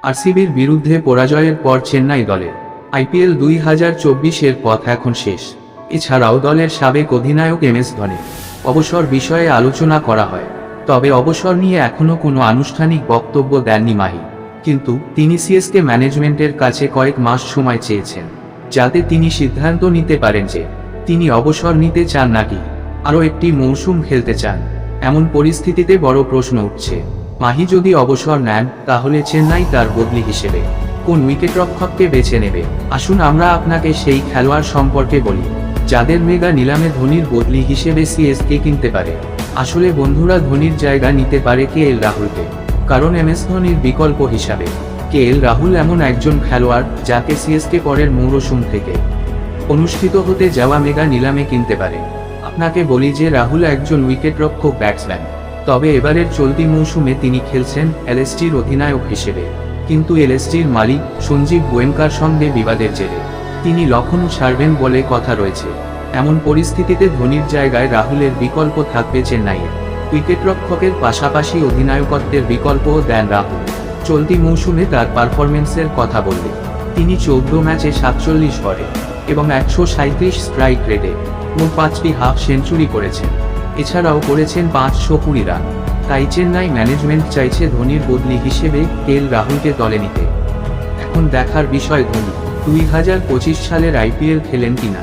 আরসিবির বিরুদ্ধে পরাজয়ের পর চেন্নাই দলের আইপিএল 2024-এর পথ এখন শেষ। এছাড়াও দলের সাবেক অধিনায়ক এম এস ধোনির অবসর বিষয়ে আলোচনা করা হয়, তবে অবসর নিয়ে এখনও কোনো আনুষ্ঠানিক বক্তব্য দেননি মাহি। কিন্তু তিনি সিএসকে ম্যানেজমেন্টের কাছে কয়েক মাস সময় চেয়েছেন, যাতে তিনি সিদ্ধান্ত নিতে পারেন যে তিনি অবসর নিতে চান নাকি আরও একটি মৌসুম খেলতে চান। এমন পরিস্থিতিতে বড় প্রশ্ন উঠছে, মাহি যদি অবসর নেন তাহলে চেন্নাই তার বদলি হিসেবে কোন উইকেটরক্ষককে বেছে নেবে। আসুন আমরা আপনাকে সেই খেলোয়াড় সম্পর্কে বলি যাদের মেগা নিলামে ধোনির বদলি হিসেবে সিএসকে কিনতে পারে। আসলে বন্ধুরা, ধোনির জায়গা নিতে পারে কেএল রাহুলকে, কারণ এম এস ধোনির বিকল্প হিসাবে কেএল রাহুল এমন একজন খেলোয়াড় যাকে সিএসকে পরের মৌসুম থেকে অনুষ্ঠিত হতে যাওয়া মেগা নিলামে কিনতে পারে। আপনাকে বলি যে রাহুল একজন উইকেটরক্ষক ব্যাটসম্যান, তবে এবারের চলতি মৌসুমে তিনি খেলছেন এলএসজির অধিনায়ক হিসেবে। কিন্তু এলএসজির মালিক সঞ্জীব গোয়েঙ্কার সঙ্গে বিবাদের জেরে তিনি লখনৌ ছাড়বেন বলে কথা রয়েছে। এমন পরিস্থিতিতে ধোনির জায়গায় রাহুলের বিকল্প থাকবে চেন্নাইয়ের। উইকেটরক্ষকের পাশাপাশি অধিনায়কত্বের বিকল্পও দেন রাহুল। চলতি মৌসুমে তার পারফরমেন্সের কথা বললে তিনি 14 ম্যাচে 47 করে এবং 137 স্ট্রাইক রেটে মোট 5টি হাফ সেঞ্চুরি করেছেন। এছাড়াও করেছেন 520 রান। তাই চেন্নাই ম্যানেজমেন্ট চাইছে ধোনির বদলি হিসেবে কেএল রাহুলকে দলে নিতে। এখন দেখার বিষয়, ধোনি 2025 সালের আইপিএল খেলেন কিনা।